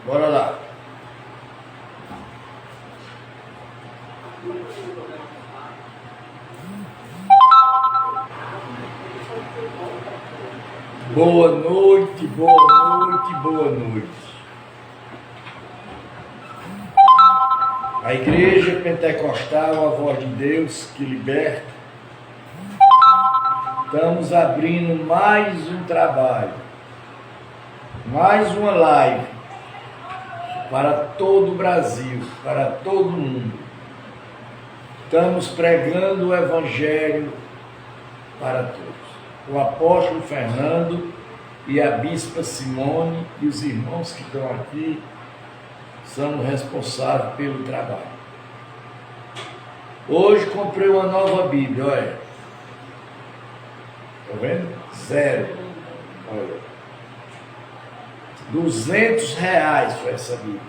Bora lá. Boa noite, boa noite, boa noite. A Igreja Pentecostal, a Voz de Deus que liberta. Estamos abrindo mais um trabalho, mais uma live para todo o Brasil, para todo mundo. Estamos pregando o Evangelho para todos. O apóstolo Fernando e a bispa Simone e os irmãos que estão aqui são responsáveis pelo trabalho. Hoje comprei uma nova Bíblia, olha. Está vendo? 0. Olha. R$200 foi essa Bíblia.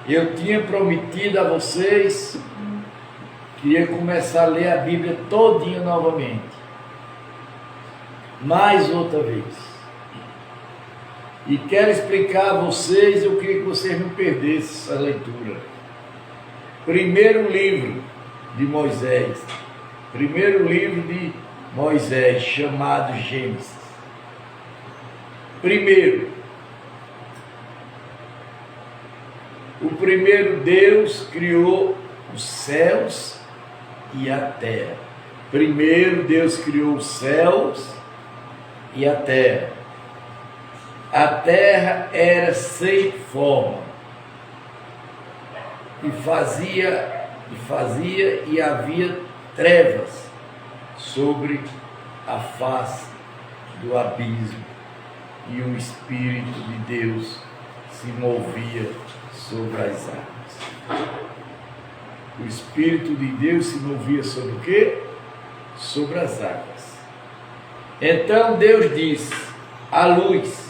Eu tinha prometido a vocês que ia começar a ler a Bíblia todinha novamente. Mais outra vez. E quero explicar a vocês, eu queria que vocês não perdessem essa leitura. Primeiro livro de Moisés. Primeiro livro de Moisés, chamado Gênesis. Primeiro. O primeiro Deus criou os céus e a terra. Primeiro Deus criou os céus e a terra. A terra era sem forma e fazia e havia trevas sobre a face do abismo, e o Espírito de Deus se movia sobre as águas. O Espírito de Deus se movia sobre o quê? Sobre as águas. Então Deus disse: a luz,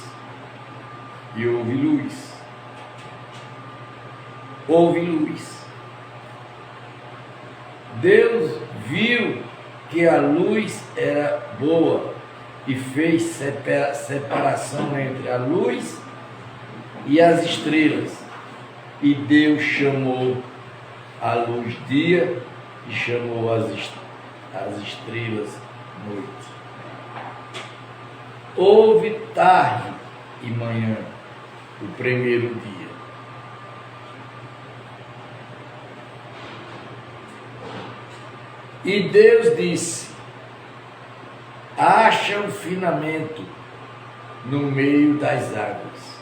e houve luz. Houve luz. Deus viu que a luz era boa e fez separação entre a luz e as estrelas. E Deus chamou a luz dia e chamou as estrelas noite. Houve tarde e manhã, o primeiro dia. E Deus disse: haja um firmamento no meio das águas,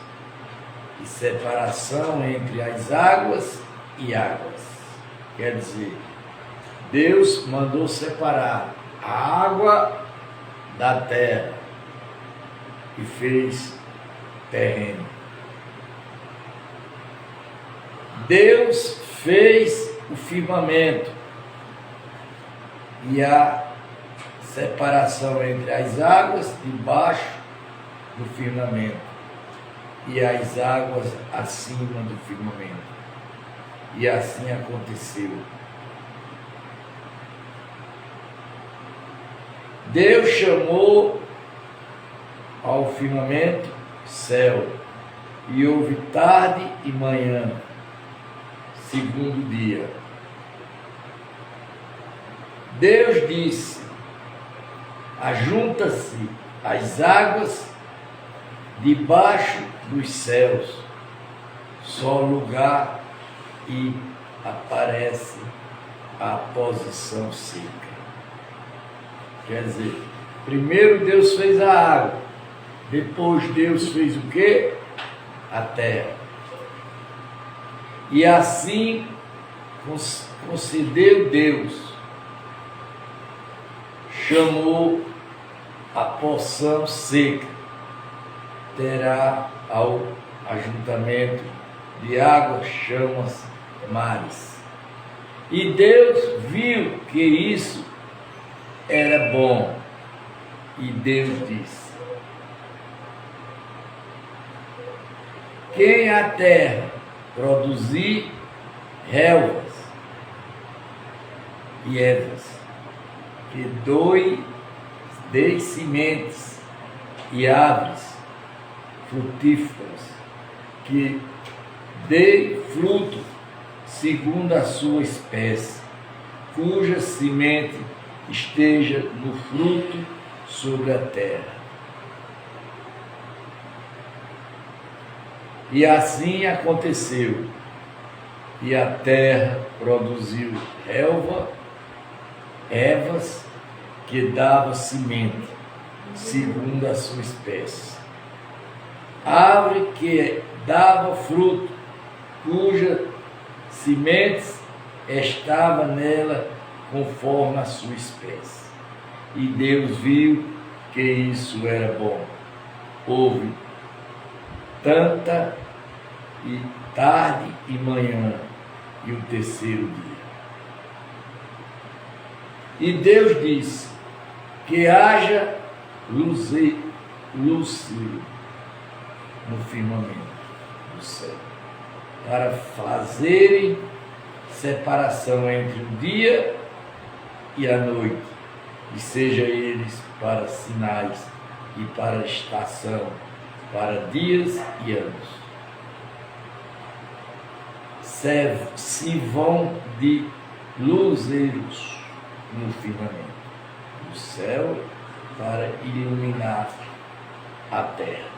e separação entre as águas e águas. Quer dizer, Deus mandou separar a água da terra e fez terreno. Deus fez o firmamento e a separação entre as águas debaixo do firmamento e as águas acima do firmamento. E assim aconteceu. Deus chamou ao firmamento céu, e houve tarde e manhã, segundo dia. Deus disse: ajunta-se as águas debaixo dos céus, só lugar, e aparece a posição seca. Quer dizer, primeiro Deus fez a água, depois Deus fez o quê? A terra. E assim concedeu Deus, chamou a porção seca, terá ao ajuntamento de águas, chamas, mares. E Deus viu que isso era bom. E Deus disse: quem a terra produzir relvas e ervas, que dê sementes e árvores frutíferas, que dê fruto segundo a sua espécie, cuja semente esteja no fruto sobre a terra. E assim aconteceu, e a terra produziu ervas que davam semente, segundo a sua espécie. Árvore que dava fruto, cuja semente estava nela conforme a sua espécie. E Deus viu que isso era bom. Houve tanta e tarde e manhã, e o terceiro dia. E Deus disse que haja luzes no firmamento do céu, para fazerem separação entre o dia e a noite, e seja eles para sinais e para estação, para dias e anos. Se vão de luzeiros no firmamento do céu para iluminar a terra.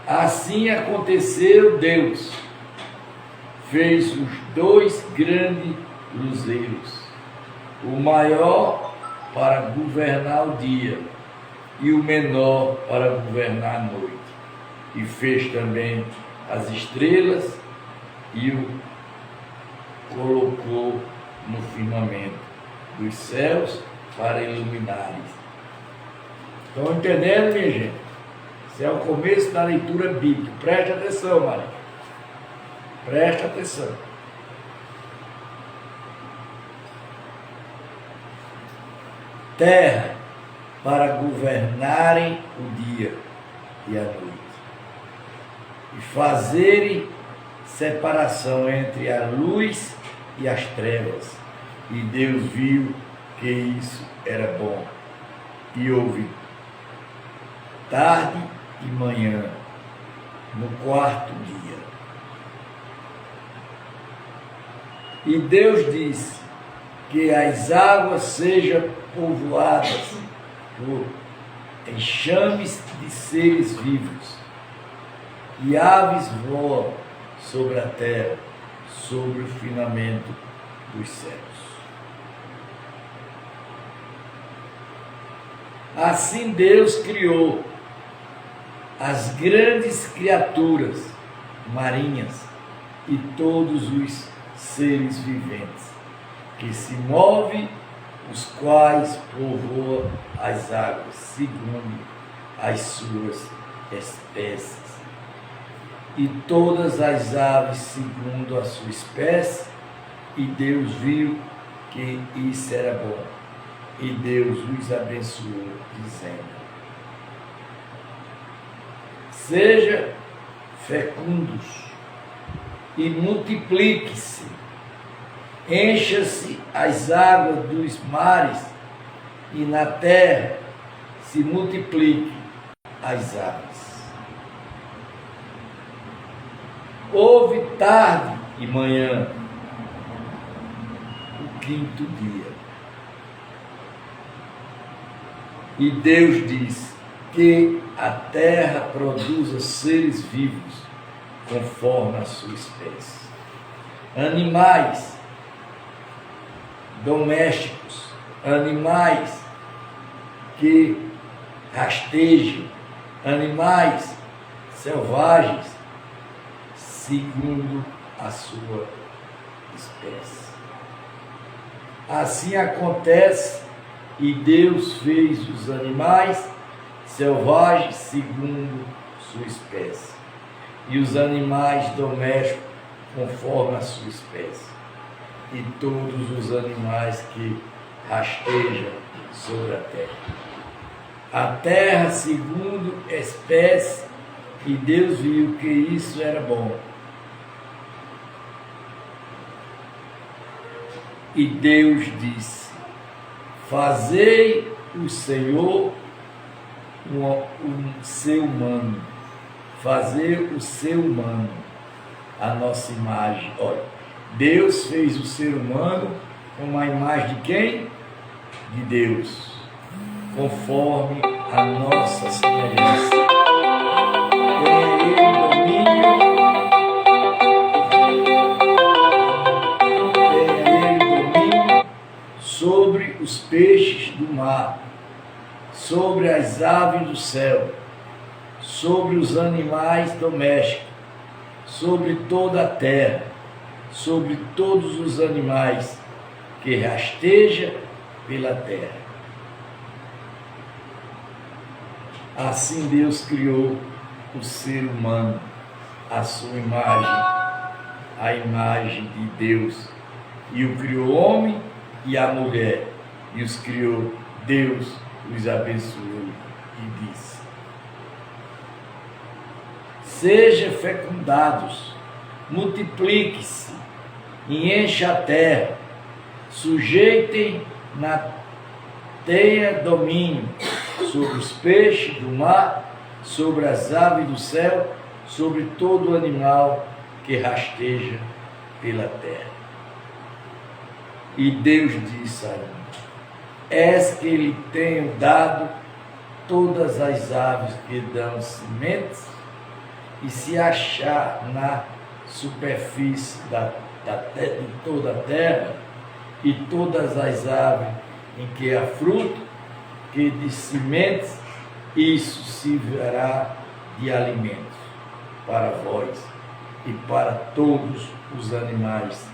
Assim aconteceu. Deus fez os dois grandes luzeiros, o maior para governar o dia e o menor para governar a noite. E fez também as estrelas e o colocou no firmamento dos céus para iluminarem. Estão entendendo, minha gente? Esse é o começo da leitura bíblica. Preste atenção, Maria. Preste atenção. Terra para governarem o dia e a noite, e fazerem separação entre a luz e as trevas. E Deus viu que isso era bom. E houve tarde e manhã, no quarto dia. E Deus disse que as águas sejam povoadas por enxames de seres vivos, e aves voam sobre a terra, sobre o firmamento dos céus. Assim Deus criou as grandes criaturas marinhas e todos os seres viventes que se movem, os quais povoam as águas segundo as suas espécies, e todas as aves segundo a sua espécie. E Deus viu que isso era bom, e Deus os abençoou, dizendo: seja fecundos e multiplique-se, encha-se as águas dos mares, e na terra se multiplique as aves. Houve tarde e manhã, o quinto dia. E Deus disse que a terra produza seres vivos conforme a sua espécie, animais domésticos, animais que rastejam, animais selvagens, segundo a sua espécie. Assim acontece, e Deus fez os animais selvagens segundo sua espécie, e os animais domésticos conforme a sua espécie, e todos os animais que rastejam sobre a terra. A terra segundo espécie, e Deus viu que isso era bom. E Deus disse: fazei o Senhor um ser humano, fazer o ser humano, a nossa imagem. Olha, Deus fez o ser humano com a imagem de quem? De Deus, conforme a nossa semelhança. Tenha ele domínio sobre os peixes do mar, sobre as aves do céu, sobre os animais domésticos, sobre toda a terra, sobre todos os animais que rasteja pela terra. Assim Deus criou o ser humano, a sua imagem, a imagem de Deus, e o criou homem e a mulher, e os criou. Deus os abençoou e disse: seja fecundados, multiplique-se e encha a terra, sujeitem tenha domínio sobre os peixes do mar, sobre as aves do céu, sobre todo animal que rasteja pela terra. E Deus disse a Adão: és que lhe tenho dado todas as aves que dão sementes, e se achar na superfície de toda a terra, e todas as aves em que há fruto, que de sementes, isso servirá de alimento para vós e para todos os animais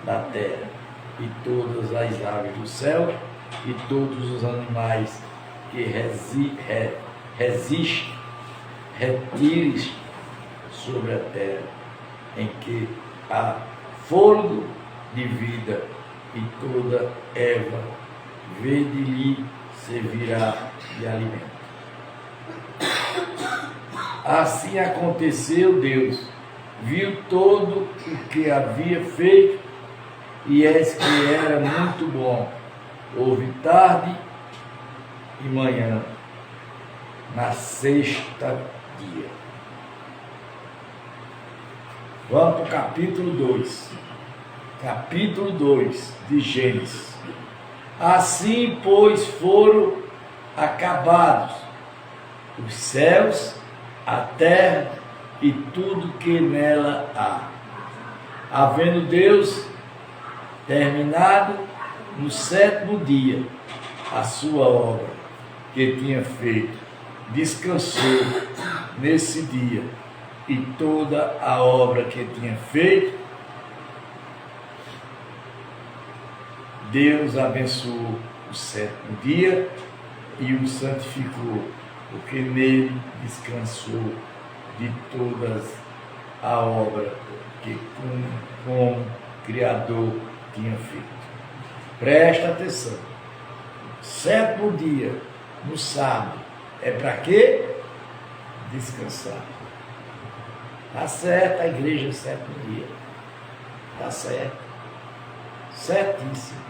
da terra, e todas as aves do céu, e todos os animais que resistem, retires sobre a terra, em que há fôlego de vida, e toda erva verde lhe servirá de alimento. Assim aconteceu. Deus viu todo o que havia feito, e eis que era muito bom. Houve tarde e manhã, na sexta dia. Vamos para o capítulo 2. Capítulo 2 de Gênesis. Assim, pois, foram acabados os céus, a terra e tudo que nela há. Havendo Deus terminado no sétimo dia a sua obra que tinha feito, descansou nesse dia, e toda a obra que tinha feito, Deus abençoou o sétimo dia e o santificou, porque nele descansou de todas a obra que como Criador tinha feito. Presta atenção. Sétimo dia, no sábado, é para quê? Descansar. Está certo a igreja sétimo dia. Está certo. Certíssimo.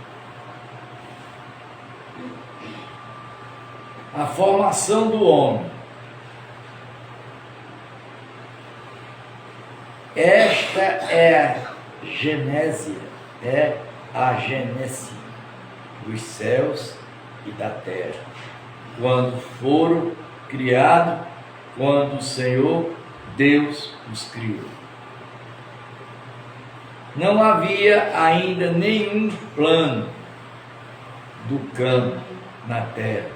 A formação do homem. Esta é a Gênese, dos céus e da terra, quando foram criados, quando o Senhor Deus os criou. Não havia ainda nenhum plano do campo na terra,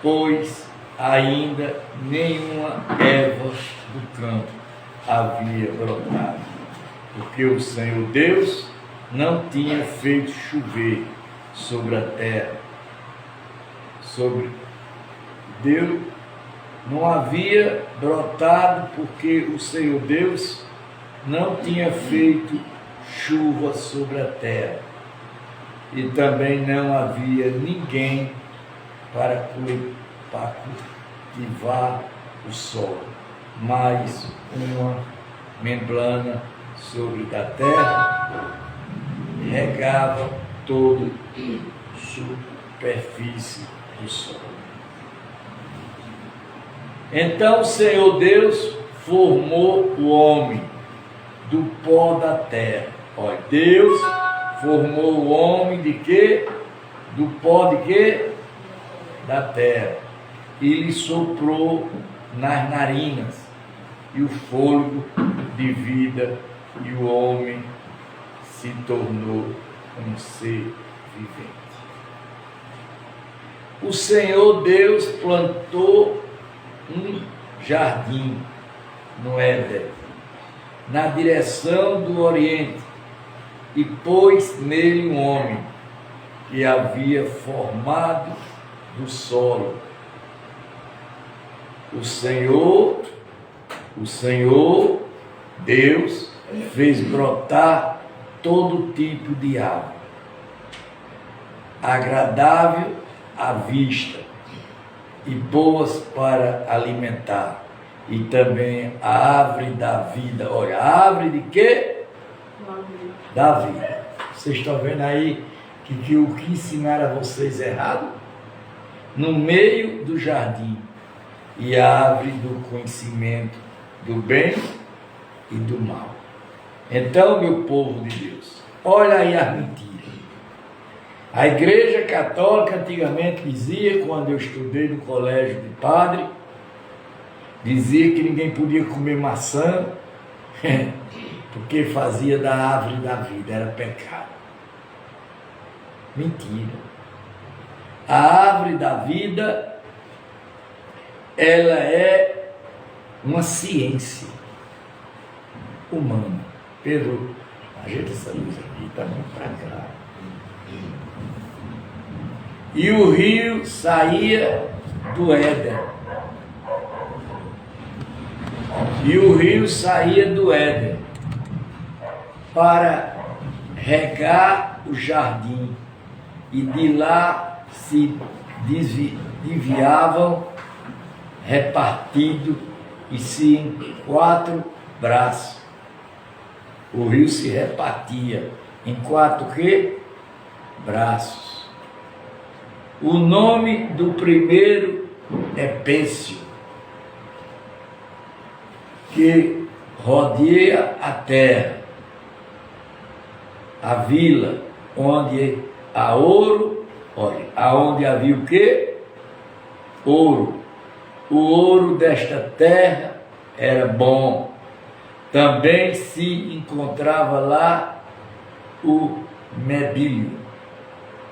pois ainda nenhuma erva do campo havia brotado, porque o Senhor Deus não tinha feito chover sobre a terra. Sobre Deus não havia brotado, porque o Senhor Deus não tinha feito chuva sobre a terra, e também não havia ninguém para cultivar o solo, mas uma membrana sobre a terra regava toda a superfície do solo. Então o Senhor Deus formou o homem do pó da terra. Olha, Deus formou o homem de quê? Do pó de quê? Da terra. E lhe soprou nas narinas e o fôlego de vida, e o homem se tornou um ser vivente. O Senhor Deus plantou um jardim no Éden, na direção do Oriente, e pôs nele um homem que havia formado do solo. O Senhor Deus fez brotar todo tipo de árvore, agradável à vista e boas para alimentar, e também a árvore da vida. Olha, a árvore de quê? Da vida. Vocês estão vendo aí que o que ensinaram a vocês errado? No meio do jardim, e a árvore do conhecimento do bem e do mal. Então, meu povo de Deus, olha aí as mentiras. A Igreja Católica antigamente dizia, quando eu estudei no colégio de padre, dizia que ninguém podia comer maçã, porque fazia da árvore da vida, era pecado. Mentira. A árvore da vida, ela é uma ciência humana. Pedro, ajeita essa luz aqui, está muito para cá. E o rio saía do Éden. E o rio saía do Éden para regar o jardim. E de lá se desviavam repartido e se em 4 braços. O rio se repartia em 4 quê? Braços. O nome do primeiro é Pêncio, que rodeia a terra, a vila onde há ouro. Olha, aonde havia o quê? Ouro. O ouro desta terra era bom. Também se encontrava lá o medilho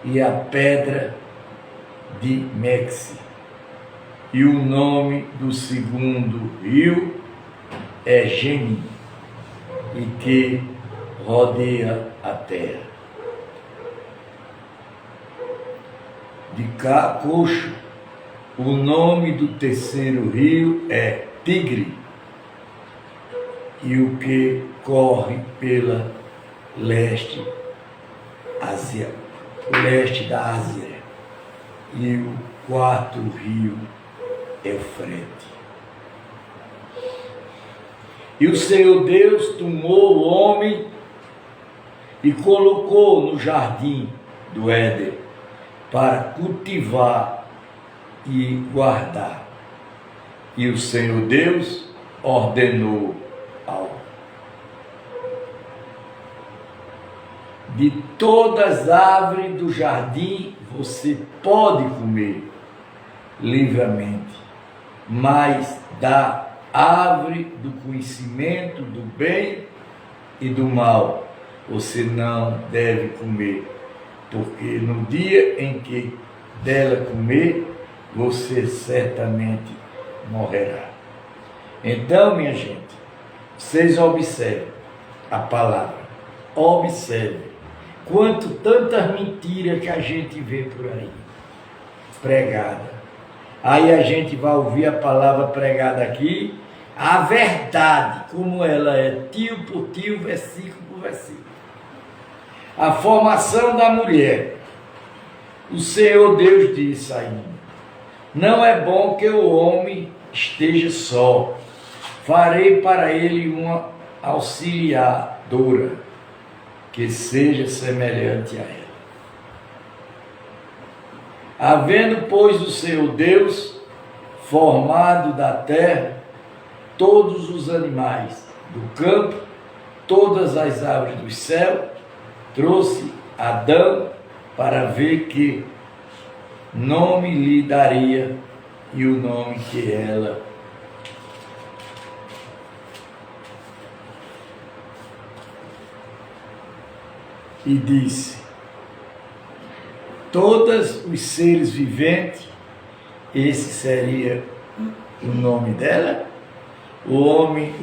e a pedra de Mexe. E o nome do segundo rio é Geni, e que rodeia a terra. De Coxo, o nome do terceiro rio é Tigre, e o que corre pela leste da Ásia. E o 4º rio é Eufrate. E o Senhor Deus tomou o homem e colocou no jardim do Éden para cultivar e guardar. E o Senhor Deus ordenou ao: de todas as árvores do jardim você pode comer livremente, mas da árvore do conhecimento do bem e do mal você não deve comer, porque no dia em que dela comer, você certamente morrerá. Então, minha gente, vocês observem a palavra, observem tantas mentiras que a gente vê por aí, pregada. Aí a gente vai ouvir a palavra pregada aqui, a verdade, como ela é, tio por tio, versículo por versículo. A formação da mulher. O Senhor Deus disse ainda: não é bom que o homem esteja só. Farei para ele uma auxiliadora, que seja semelhante a ela. Havendo, pois, o Senhor Deus formado da terra todos os animais do campo, todas as aves do céu, trouxe Adão para ver que nome lhe daria, e o nome que ela e disse: todos os seres viventes, esse seria o nome dela, o homem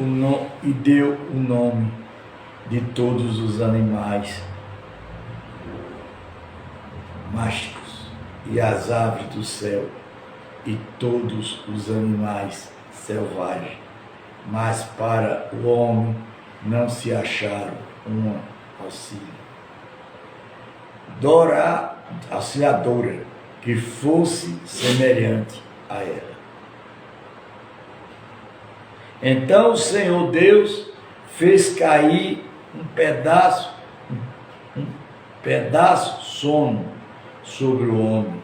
e deu o nome de todos os animais másticos e as aves do céu e todos os animais selvagens, mas para o homem não se acharam uma auxiliadora que fosse semelhante a ela. Então o Senhor Deus fez cair um pedaço sono sobre o homem,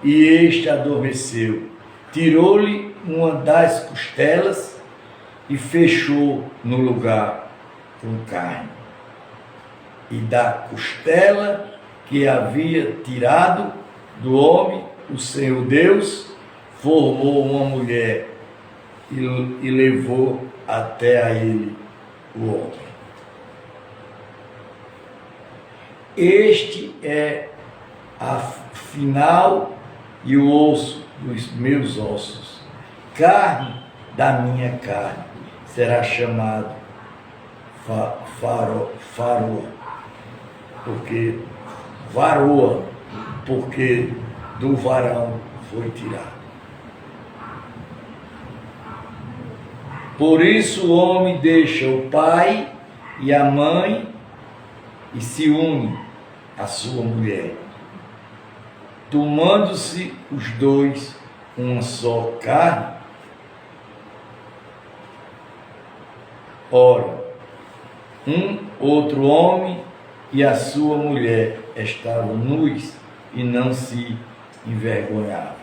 e este adormeceu. Tirou-lhe uma das costelas e fechou no lugar com carne. E da costela que havia tirado do homem, o Senhor Deus formou uma mulher e levou até a ele o homem. Este é a final e o osso dos meus ossos, carne da minha carne, será chamado varoa, porque do varão foi tirado. Por isso o homem deixa o pai e a mãe e se une à sua mulher, tomando-se os dois uma só carne. Ora, outro homem e a sua mulher estavam nus e não se envergonhavam.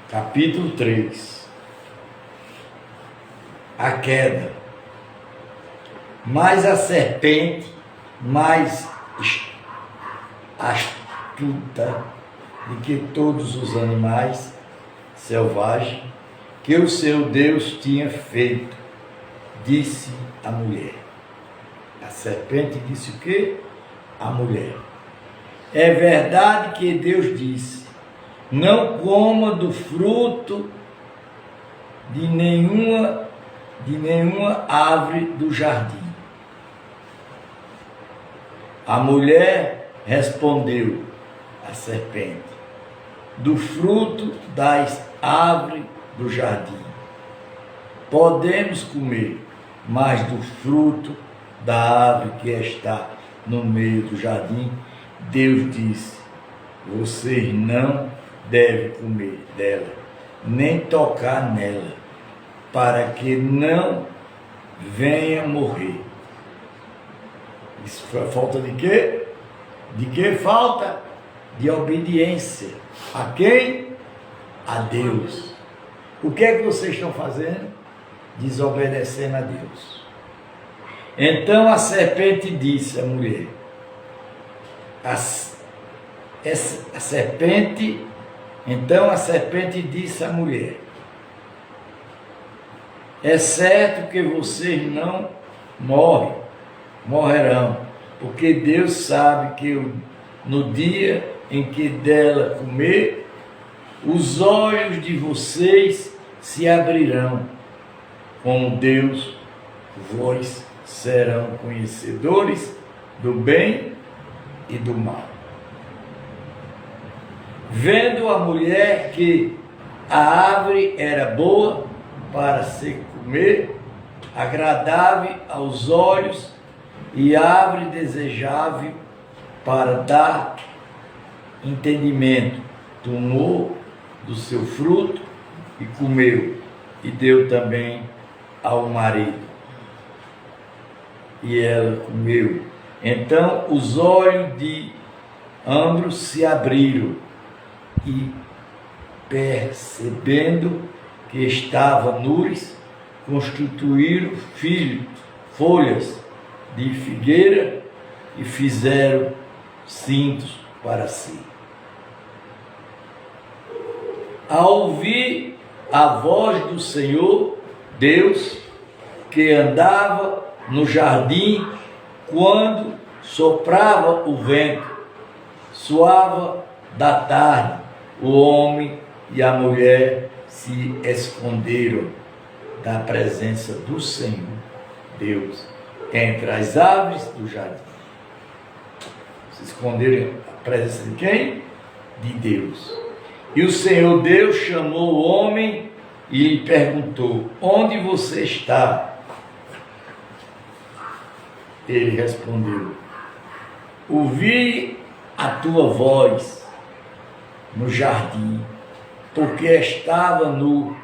Capítulo 3. A queda. Mas a serpente, mais astuta do que todos os animais selvagens que o seu Deus tinha feito, disse a mulher. A serpente disse o quê? A mulher: é verdade que Deus disse: não coma do fruto de nenhuma árvore do jardim. A mulher respondeu à serpente: do fruto das árvores do jardim podemos comer, mas do fruto da árvore que está no meio do jardim, Deus disse: vocês não devem comer dela, nem tocar nela, para que não venha morrer. Isso foi falta de quê? De que falta? De obediência. A quem? A Deus. O que é que vocês estão fazendo? Desobedecendo a Deus. Então a serpente disse à mulher, então a serpente disse à mulher: é certo que vocês não morrerão, porque Deus sabe que no dia em que dela comer, os olhos de vocês se abrirão, como Deus, vós serão conhecedores do bem e do mal. Vendo a mulher que a árvore era boa para se comer, agradável aos olhos e árvore desejável para dar entendimento, tomou do seu fruto e comeu, e deu também ao marido, e ela comeu. Então os olhos de ambos se abriram e percebendo que estava nus, constituíram folhas de figueira e fizeram cintos para si. Ao ouvir a voz do Senhor Deus, que andava no jardim, quando soprava o vento, suava da tarde, o homem e a mulher se esconderam da presença do Senhor Deus entre as árvores do jardim. Se esconderam da presença de quem? De Deus. E o Senhor Deus chamou o homem e lhe perguntou: onde você está? Ele respondeu: ouvi a tua voz no jardim, porque estava nu,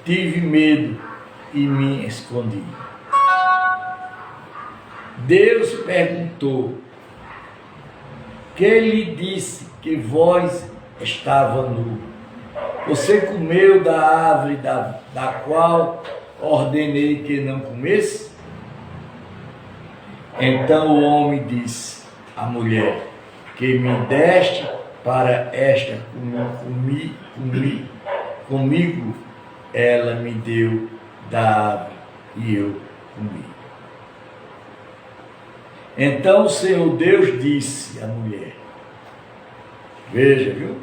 tive medo e me escondi. Deus perguntou: que lhe disse que voz estava nu? Você comeu da árvore da qual ordenei que não comesse? Então o homem disse à mulher: que me deste para esta comigo, ela me deu da árvore e eu comi. Então o Senhor Deus disse à mulher: veja, viu?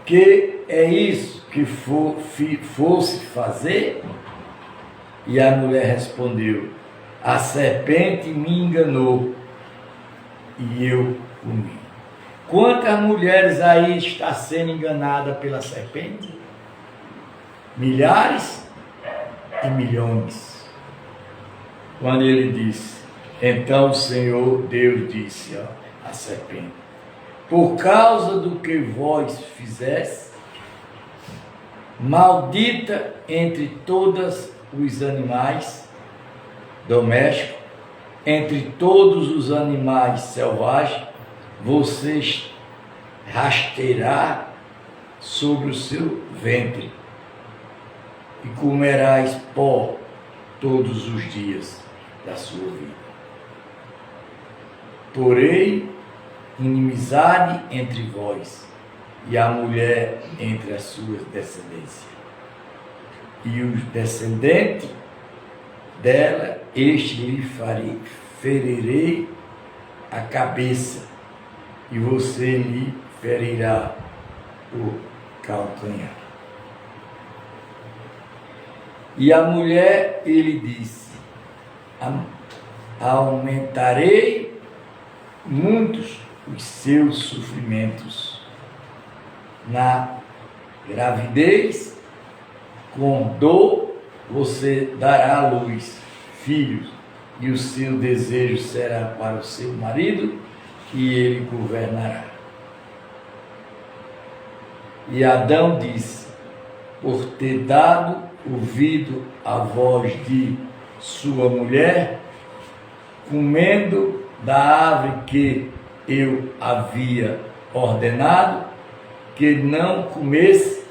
Que é isso que fosse fazer? E a mulher respondeu: a serpente me enganou e eu comi. Quantas mulheres aí estão sendo enganadas pela serpente? Milhares e milhões. Quando ele disse, então o Senhor Deus disse à serpente: por causa do que vós fizeste, maldita entre todos os animais domésticos, entre todos os animais selvagens, você rasteirá sobre o seu ventre e comerás pó todos os dias da sua vida. Porém, inimizade entre vós e a mulher entre as suas descendências. E os descendentes dela, este lhe ferirei a cabeça, e você lhe ferirá o calcanhar. E a mulher, ele disse: aumentarei muitos os seus sofrimentos na gravidez, com dor você dará à luz filhos, e o seu desejo será para o seu marido, e ele governará. E Adão disse: por ter dado ouvido à voz de sua mulher, comendo da árvore que eu havia ordenado que não comesse,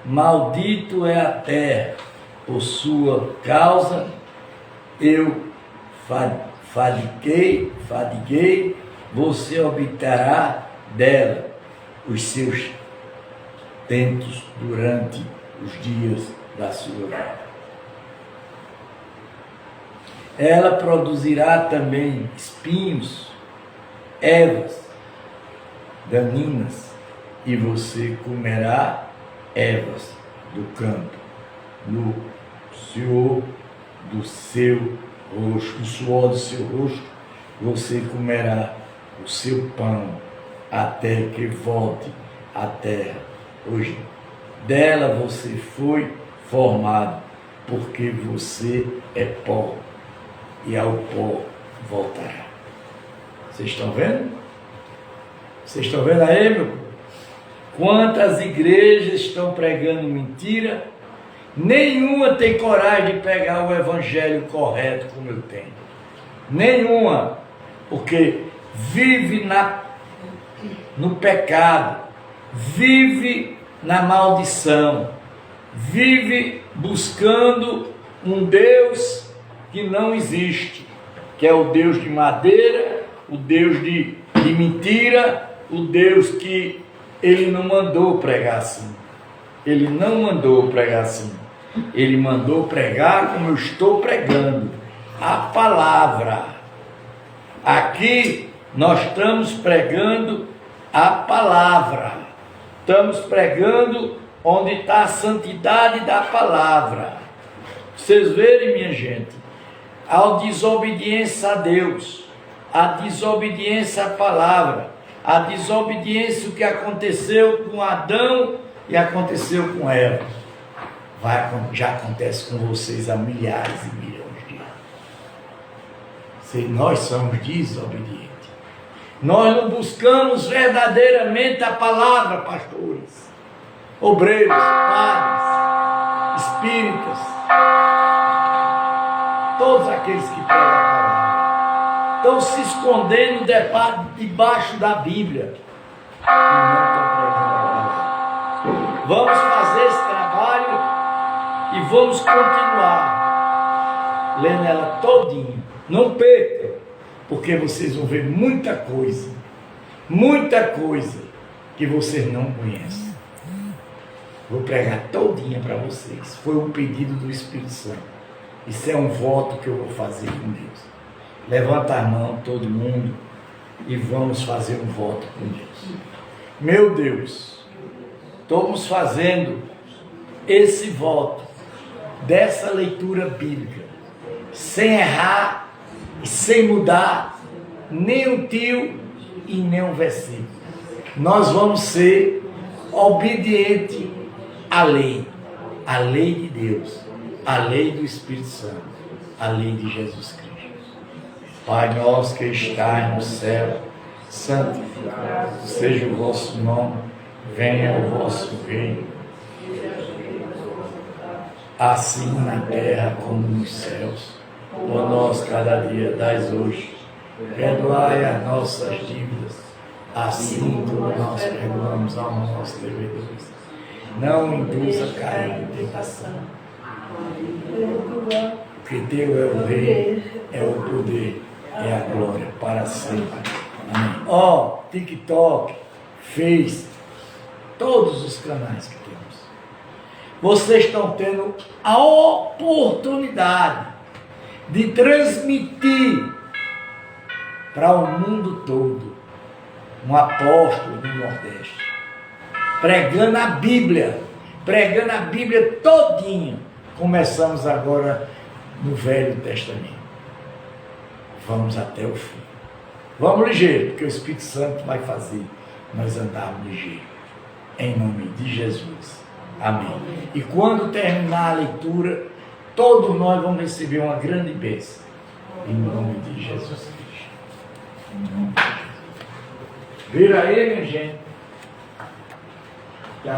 maldito é a terra por sua causa, eu fadiguei, você obterá dela os seus tentos durante os dias da sua vida. Ela produzirá também espinhos, ervas daninhas, e você comerá ervas do campo, no suor do seu rosto, no suor do seu rosto, você comerá o seu pão, até que volte à terra. Hoje, dela você foi formado, porque você é pó, e ao pó voltará. Vocês estão vendo? Vocês estão vendo aí, meu povo? Quantas igrejas estão pregando mentira? Nenhuma tem coragem de pegar o evangelho correto como eu tenho. Nenhuma. Porque vive no pecado, vive na maldição, vive buscando um Deus que não existe, que é o Deus de madeira, o Deus de mentira, o Deus que ele não mandou pregar assim. Ele não mandou pregar assim. Ele mandou pregar como eu estou pregando, a palavra. Aqui nós estamos pregando a palavra. Estamos pregando onde está a santidade da palavra. Vocês verem, minha gente, a desobediência a Deus, a desobediência à palavra, a desobediência o que aconteceu com Adão e aconteceu com Eva. Já acontece com vocês há milhares e milhões de anos. Nós somos desobedientes. Nós não buscamos verdadeiramente a palavra, pastores, obreiros, padres, espíritas, todos aqueles que pregam a palavra. Estão se escondendo debaixo da Bíblia e não estão pregando a palavra. Vamos fazer esse trabalho e vamos continuar lendo ela todinha. Não perca, porque vocês vão ver muita coisa que vocês não conhecem. Vou pregar todinha para vocês. Foi um pedido do Espírito Santo. Isso é um voto que eu vou fazer com Deus. Levanta a mão todo mundo e vamos fazer um voto com Deus. Meu Deus, estamos fazendo esse voto dessa leitura bíblica, sem errar e sem mudar nem um tio e nem um versículo. Nós vamos ser obedientes à lei de Deus, à lei do Espírito Santo, à lei de Jesus Cristo. Pai nosso que estás no céu, santificado seja o vosso nome, venha o vosso reino, assim na terra como nos céus. O nosso cada dia dais hoje, perdoai as nossas dívidas, assim como nós perdoamos aos nossos devedores. Não induz a cair em tentação, porque teu é o rei, é o poder, é a glória para sempre. Amém. TikTok, Face, todos os canais que temos. Vocês estão tendo a oportunidade de transmitir para o mundo todo um apóstolo do Nordeste, pregando a Bíblia todinha. Começamos agora no Velho Testamento. Vamos até o fim. Vamos ligeiro, porque o Espírito Santo vai fazer nós andarmos ligeiro. Em nome de Jesus. Amém. E quando terminar a leitura, todos nós vamos receber uma grande bênção. Em nome de Jesus Cristo. Em nome de Jesus. Vira aí, minha gente.